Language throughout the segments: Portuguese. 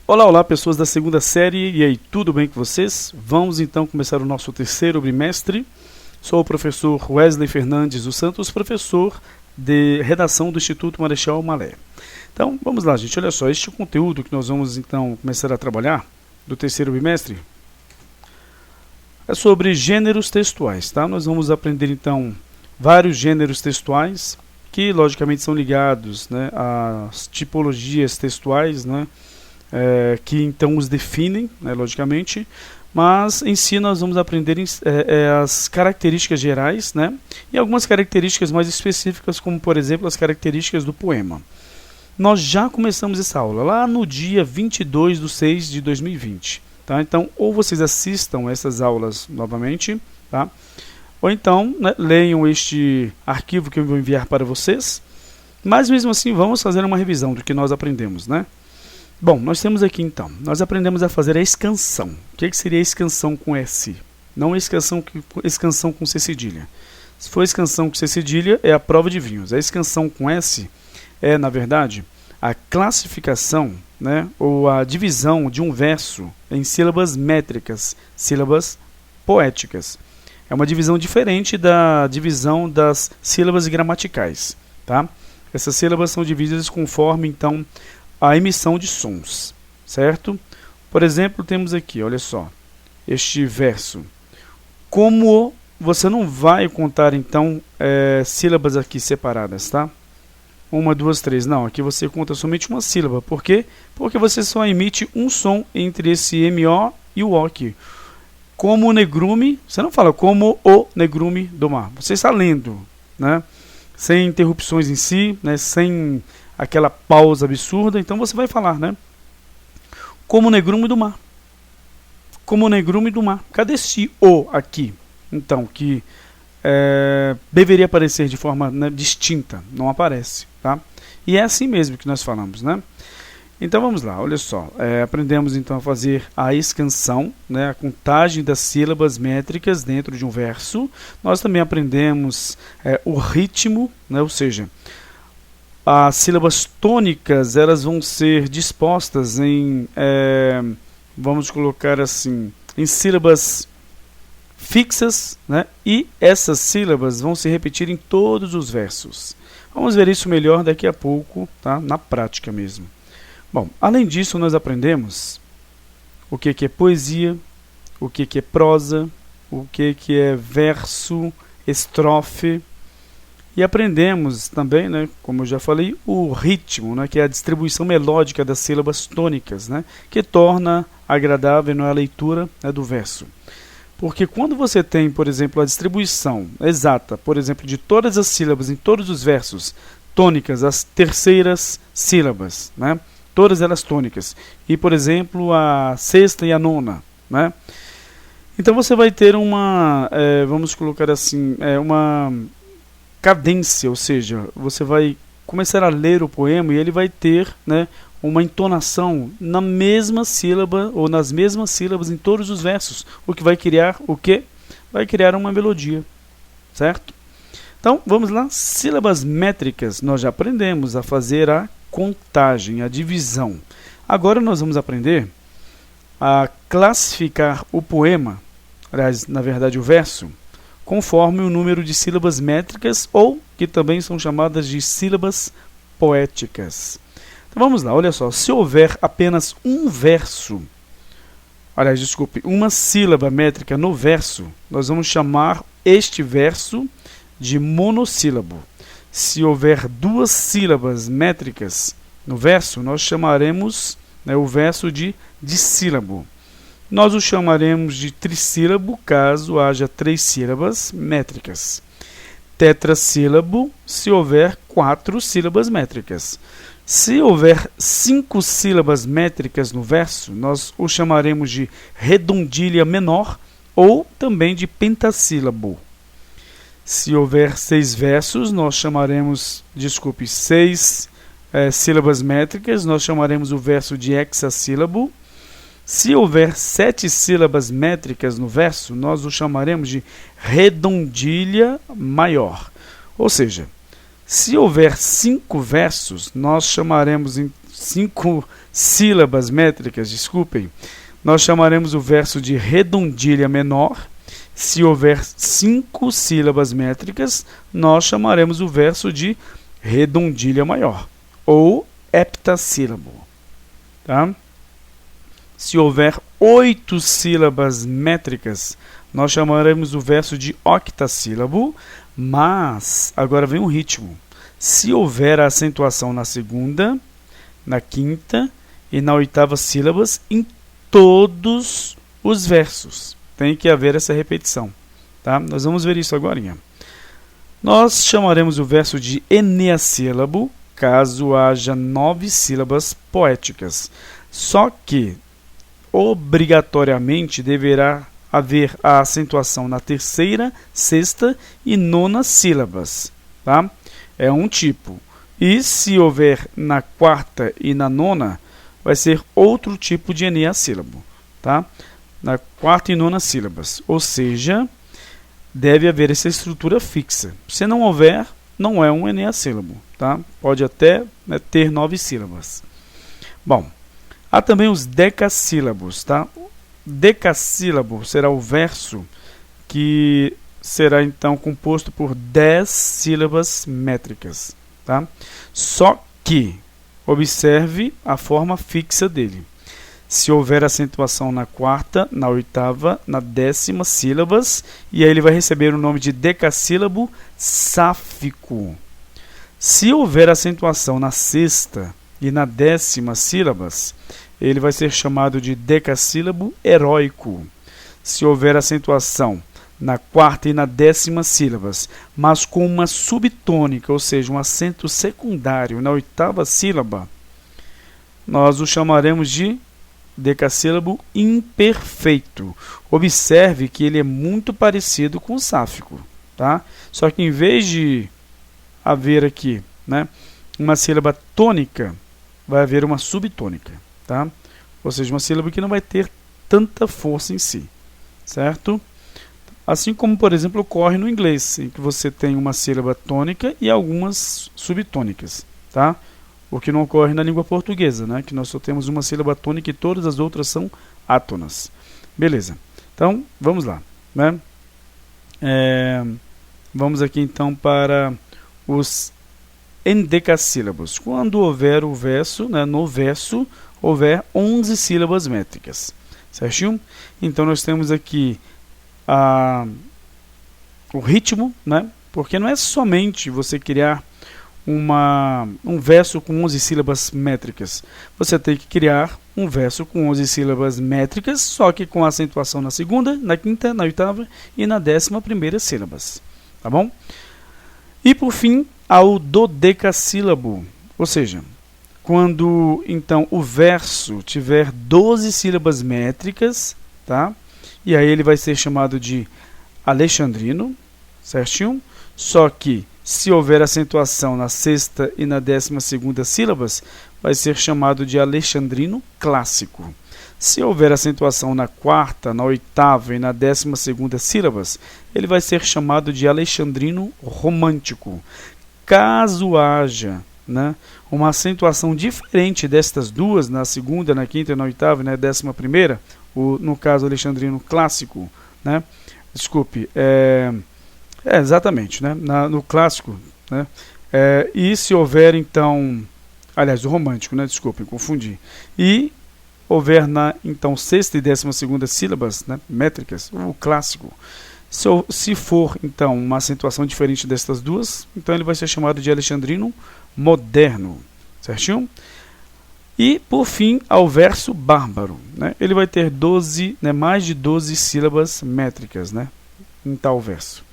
Olá, olá pessoas da segunda série, e aí, tudo bem com vocês? Vamos então começar o nosso terceiro bimestre. Sou o professor Wesley Fernandes dos Santos, professor de redação do Instituto Marechal Malé. Então, vamos lá, gente, olha só, este conteúdo que nós vamos então começar a trabalhar do terceiro bimestre é sobre gêneros textuais, tá? Nós vamos aprender então vários gêneros textuais que logicamente são ligados, né, às tipologias textuais, né, que então os definem, né, logicamente, mas em si nós vamos aprender as características gerais, né, e algumas características mais específicas, como por exemplo as características do poema. Nós já começamos essa aula lá no dia 22/6/2020, tá? Então, ou vocês assistam essas aulas novamente, tá? Ou então, né, leiam este arquivo que eu vou enviar para vocês, mas mesmo assim vamos fazer uma revisão do que nós aprendemos, né? Bom, nós temos aqui então, nós aprendemos a fazer a escansão. O que seria a escansão com S? Não a escansão com C cedilha. Se for escansão com C cedilha, é a prova de vinhos. A escansão com S é, na verdade, a classificação, né, ou a divisão de um verso em sílabas métricas, sílabas poéticas. É uma divisão diferente da divisão das sílabas gramaticais, tá? Essas sílabas são divididas conforme, então, a emissão de sons, certo? Por exemplo, temos aqui, olha só, este verso. Como você não vai contar, então, sílabas aqui separadas, tá? 1, 2, 3. Não, aqui você conta somente uma sílaba. Por quê? Porque você só emite um som entre esse MO e o O aqui. Como o negrume, você não fala como o negrume do mar. Você está lendo, né? Sem interrupções em si, né? Sem aquela pausa absurda, então você vai falar, né? Como o negrume do mar. Como o negrume do mar. Cadê esse O aqui? Então, que deveria aparecer de forma, né, distinta, não aparece, tá? E é assim mesmo que nós falamos, né? Então vamos lá, olha só, aprendemos então a fazer a escansão, né, a contagem das sílabas métricas dentro de um verso. Nós também aprendemos o ritmo, né, ou seja, as sílabas tônicas, elas vão ser dispostas em, vamos colocar assim, em sílabas fixas, né? E essas sílabas vão se repetir em todos os versos. Vamos ver isso melhor daqui a pouco, tá? Na prática mesmo. Bom, além disso, nós aprendemos o que é poesia, o que é prosa, o que é verso, estrofe, e aprendemos também, né, como eu já falei, o ritmo, né, que é a distribuição melódica das sílabas tônicas, né, que torna agradável, né, a leitura, né, do verso. Porque quando você tem, por exemplo, a distribuição exata, por exemplo, de todas as sílabas em todos os versos, tônicas, as terceiras sílabas, né? Todas elas tônicas, e, por exemplo, a sexta e a nona, né? Então você vai ter uma, vamos colocar assim, uma cadência, ou seja, você vai começar a ler o poema e ele vai ter, né, uma entonação na mesma sílaba ou nas mesmas sílabas em todos os versos, o que vai criar o quê? Vai criar uma melodia, certo? Então, vamos lá, sílabas métricas, nós já aprendemos a fazer a contagem, a divisão. Agora nós vamos aprender a classificar o poema, aliás, na verdade o verso, conforme o número de sílabas métricas ou que também são chamadas de sílabas poéticas. Então vamos lá, olha só, se houver apenas um verso, aliás, desculpe, uma sílaba métrica no verso, nós vamos chamar este verso de monossílabo. Se houver duas sílabas métricas no verso, nós chamaremos, né, o verso de dissílabo. Nós o chamaremos de trissílabo caso haja 3 sílabas métricas. Tetrassílabo se houver 4 sílabas métricas. Se houver 5 sílabas métricas no verso, nós o chamaremos de redondilha menor ou também de pentassílabo. Se houver 6 versos, nós chamaremos, 6 sílabas métricas, nós chamaremos o verso de hexassílabo. Se houver 7 sílabas métricas no verso, nós o chamaremos de redondilha maior. Ou seja, se houver 5 versos, nós cinco sílabas métricas, desculpem, nós chamaremos o verso de redondilha menor. Se houver 5 sílabas métricas, nós chamaremos o verso de redondilha maior, ou heptassílabo. Tá? Se houver 8 sílabas métricas, nós chamaremos o verso de octassílabo, mas agora vem o ritmo. Se houver a acentuação na segunda, na quinta e na oitava sílabas, em todos os versos tem que haver essa repetição. Tá? Nós vamos ver isso agora. Nós chamaremos o verso de eneassílabo, caso haja 9 sílabas poéticas. Só que, obrigatoriamente, deverá haver a acentuação na terceira, sexta e nona sílabas. Tá? É um tipo. E se houver na quarta e na nona, vai ser outro tipo de eneassílabo. Tá? Na quarta e nona sílabas. Ou seja, deve haver essa estrutura fixa. Se não houver, não é um eneassílabo. Tá? Pode até ter 9 sílabas. Bom, há também os decassílabos. Tá? Decassílabo será o verso que será então composto por 10 sílabas métricas. Tá? Só que observe a forma fixa dele. Se houver acentuação na quarta, na oitava, na décima sílabas, e aí ele vai receber o nome de decassílabo sáfico. Se houver acentuação na sexta e na décima sílabas, ele vai ser chamado de decassílabo heróico. Se houver acentuação na quarta e na décima sílabas, mas com uma subtônica, ou seja, um acento secundário na oitava sílaba, nós o chamaremos de decassílabo imperfeito. Observe que ele é muito parecido com o sáfico. Tá? Só que em vez de haver aqui uma sílaba tônica, vai haver uma subtônica. Tá? Ou seja, uma sílaba que não vai ter tanta força em si. Certo? Assim como, por exemplo, ocorre no inglês, em que você tem uma sílaba tônica e algumas subtônicas. Tá? O que não ocorre na língua portuguesa, que nós só temos uma sílaba tônica e todas as outras são átonas. Beleza. Então, vamos lá. Vamos aqui então para os endecassílabos. Quando houver o verso, no verso, houver 11 sílabas métricas. Certinho? Então, nós temos aqui o ritmo, porque não é somente você criar um verso com 11 sílabas métricas. Você tem que criar um verso com 11 sílabas métricas, só que com acentuação na segunda, na quinta, na oitava e na 11ª sílabas. Tá bom? E por fim, há o dodecassílabo, ou seja, quando então o verso tiver 12 sílabas métricas, tá? E aí ele vai ser chamado de alexandrino, certinho? Só que se houver acentuação na sexta e na 12ª sílabas, vai ser chamado de alexandrino clássico. Se houver acentuação na quarta, na oitava e na 12ª sílabas, ele vai ser chamado de alexandrino romântico. Caso haja uma acentuação diferente destas duas, na segunda, na quinta, na oitava e na 11ª, no caso alexandrino clássico, desculpe, exatamente, no clássico, e se houver então, aliás, o romântico, desculpem, confundi, e houver na então sexta e 12ª sílabas, métricas, o clássico, se for então uma acentuação diferente destas duas, então ele vai ser chamado de alexandrino moderno, certinho? E por fim, ao verso bárbaro, ele vai ter mais de 12 sílabas métricas, em tal verso.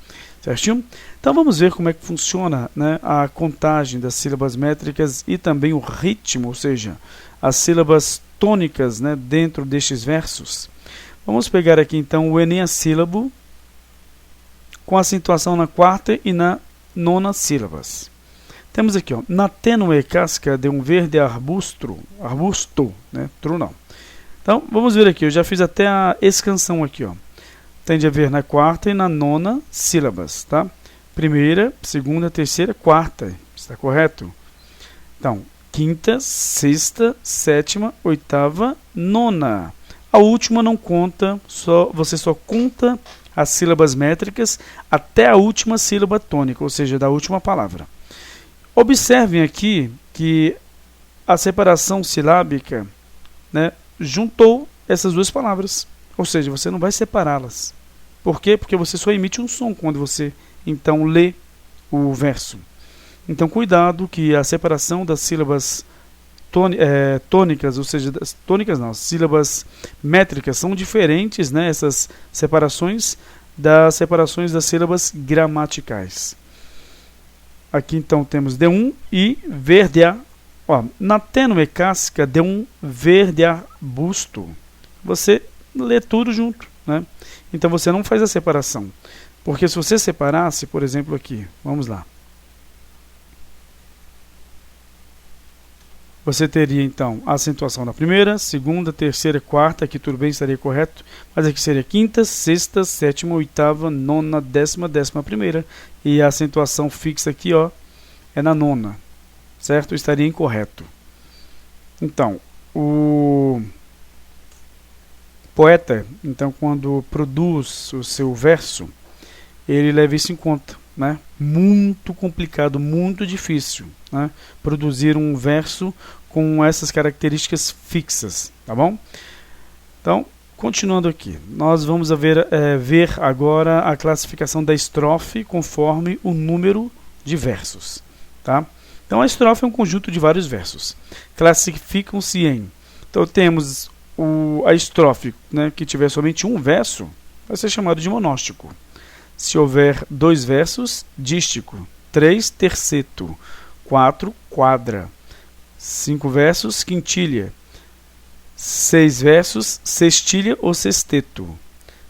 Certinho? Então vamos ver como é que funciona a contagem das sílabas métricas e também o ritmo, ou seja, as sílabas tônicas dentro destes versos. Vamos pegar aqui então o eneassílabo com acentuação na quarta e na nona sílabas. Temos aqui, na tênue casca de um verde arbusto, tru não. Então vamos ver aqui, eu já fiz até a escansão aqui, Tende a haver na quarta e na nona sílabas, tá? Primeira, segunda, terceira, quarta, está correto? Então, quinta, sexta, sétima, oitava, nona. A última não conta, você só conta as sílabas métricas até a última sílaba tônica, ou seja, da última palavra. Observem aqui que a separação silábica, né, juntou essas duas palavras, ou seja, você não vai separá-las. Por quê? Porque você só emite um som quando você, então, lê o verso. Então, cuidado que a separação das sílabas tônicas, ou seja, tônicas não, sílabas métricas são diferentes, né, essas separações das das sílabas gramaticais. Aqui então temos D1 e verde. Ó, na tênue casca de um verde arbusto. Você lê tudo junto, né? Então você não faz a separação. Porque se você separasse, por exemplo, aqui, vamos lá. Você teria então a acentuação na primeira, segunda, terceira, quarta, aqui tudo bem, estaria correto, mas aqui seria quinta, sexta, sétima, oitava, nona, décima, décima primeira, e a acentuação fixa aqui, ó, é na nona, certo? Estaria incorreto. Então, o poeta, então, quando produz o seu verso, ele leva isso em conta, né? Muito complicado, muito difícil, né? Produzir um verso com essas características fixas, tá bom? Então, continuando aqui, nós vamos ver agora a classificação da estrofe conforme o número de versos, tá? Então, a estrofe é um conjunto de vários versos. Classificam-se em... Então, temos a estrofe, né, que tiver somente um verso, vai ser chamado de monóstico. Se houver 2 versos, dístico. 3, terceto. 4, quadra. 5 versos, quintilha. 6 versos, sextilha ou sexteto.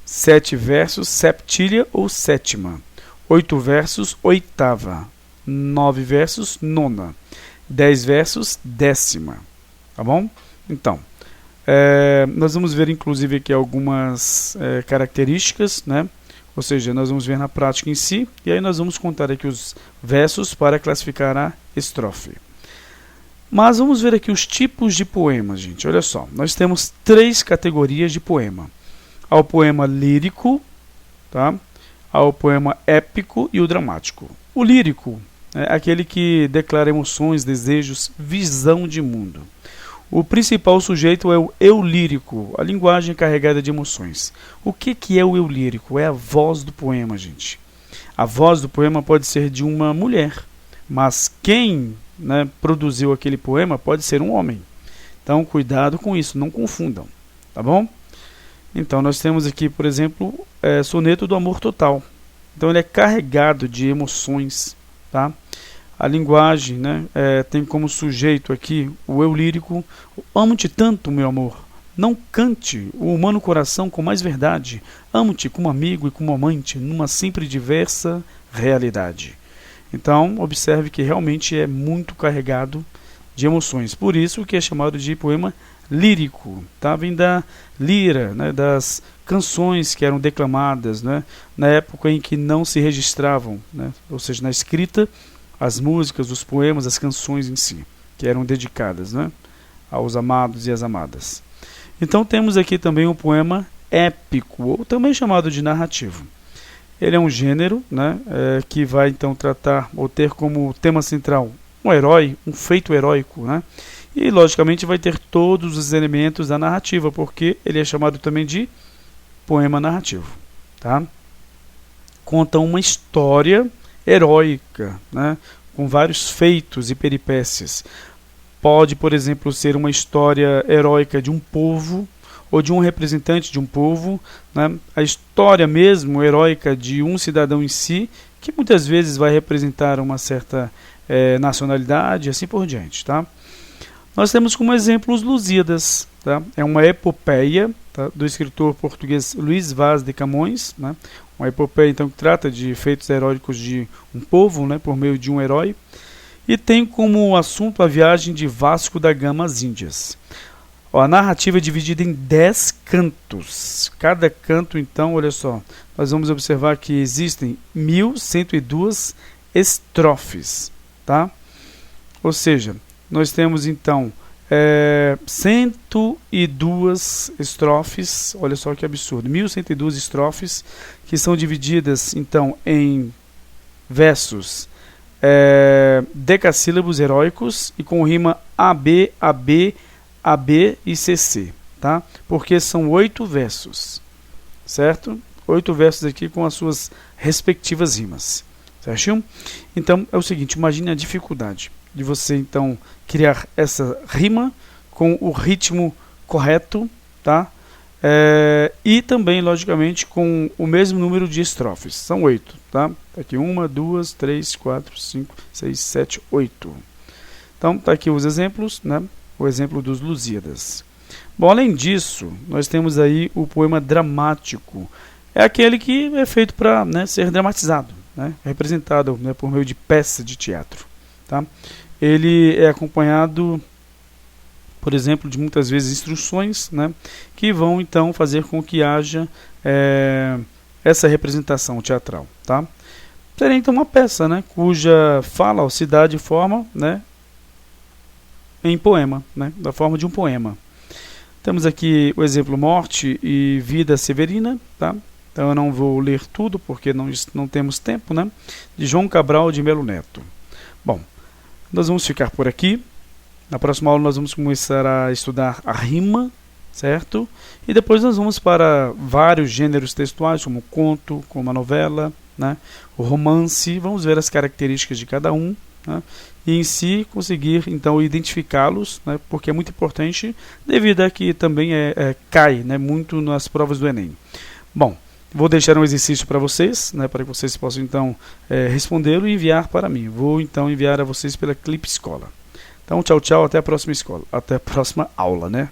7 versos, septilha ou sétima. 8 versos, oitava. 9 versos, nona. 10 versos, décima. Tá bom? Então, nós vamos ver inclusive aqui algumas características, né? Ou seja, nós vamos ver na prática em si, e aí nós vamos contar aqui os versos para classificar a estrofe. Mas vamos ver aqui os tipos de poemas, gente. Olha só, nós temos 3 categorias de poema. Há o poema lírico, tá? Há o poema épico e o dramático. O lírico é aquele que declara emoções, desejos, visão de mundo. O principal sujeito é o eu lírico, a linguagem carregada de emoções. O que é o eu lírico? É a voz do poema, gente. A voz do poema pode ser de uma mulher, mas quem, né, produziu aquele poema pode ser um homem. Então, cuidado com isso, não confundam, tá bom? Então, nós temos aqui, por exemplo, Soneto do Amor Total. Então, ele é carregado de emoções, tá? A linguagem, né, tem como sujeito aqui o eu lírico. Amo-te tanto, meu amor, não cante o humano coração com mais verdade. Amo-te como amigo e como amante, numa sempre diversa realidade. Então, observe que realmente é muito carregado de emoções. Por isso que é chamado de poema lírico. Tá? Vem da lira, né, das canções que eram declamadas, né, na época em que não se registravam, né, ou seja, na escrita, as músicas, os poemas, as canções em si, que eram dedicadas, né, aos amados e às amadas. Então temos aqui também o poema épico, ou também chamado de narrativo. Ele é um gênero, né, que vai então tratar ou ter como tema central um herói, um feito heróico, né, e logicamente vai ter todos os elementos da narrativa, porque ele é chamado também de poema narrativo. Tá? Conta uma história heróica, né, com vários feitos e peripécias. Pode, por exemplo, ser uma história heróica de um povo ou de um representante de um povo, né? A história mesmo heróica de um cidadão em si, que muitas vezes vai representar uma certa nacionalidade e assim por diante. Tá? Nós temos como exemplo os Lusíadas. Tá? É uma epopeia, tá, do escritor português Luís Vaz de Camões, né? Uma epopeia então que trata de feitos heróicos de um povo, né, por meio de um herói, e tem como assunto a viagem de Vasco da Gama às Índias. A narrativa é dividida em 10 cantos. Cada canto, então, olha só, nós vamos observar que existem 1102 estrofes, tá? Ou seja, nós temos então 102 estrofes, olha só que absurdo, 1102 estrofes, que são divididas então em versos decassílabos heróicos e com rima AB, AB, AB e CC, tá? Porque são 8 versos, certo? 8 versos aqui com as suas respectivas rimas, certinho? Então é o seguinte, imagine a dificuldade de você então criar essa rima com o ritmo correto, tá? E também, logicamente, com o mesmo número de estrofes. São 8, tá? Aqui 1, 2, 3, 4, 5, 6, 7, 8. Então, tá aqui os exemplos, né? O exemplo dos Lusíadas. Bom, além disso, nós temos aí o poema dramático. É aquele que é feito para, né, ser dramatizado, né? Representado, né, por meio de peça de teatro, tá? Ele é acompanhado, por exemplo, de muitas vezes instruções, né, que vão então fazer com que haja essa representação teatral, tá? Seria então uma peça, né, cuja fala ou se dá de forma, né, em poema, né, da forma de um poema. Temos aqui o exemplo Morte e Vida Severina, tá? Então eu não vou ler tudo porque não temos tempo, né? De João Cabral de Melo Neto. Bom, nós vamos ficar por aqui. Na próxima aula nós vamos começar a estudar a rima, certo? E depois nós vamos para vários gêneros textuais, como o conto, como a novela, né? O romance. Vamos ver as características de cada um, né? E em si conseguir então identificá-los, né? Porque é muito importante, devido a que também cai, né, muito nas provas do Enem. Bom, vou deixar um exercício para vocês, né, para que vocês possam então respondê-lo e enviar para mim. Vou então enviar a vocês pela Clipe Escola. Então, tchau, tchau, até a próxima escola, até a próxima aula, né?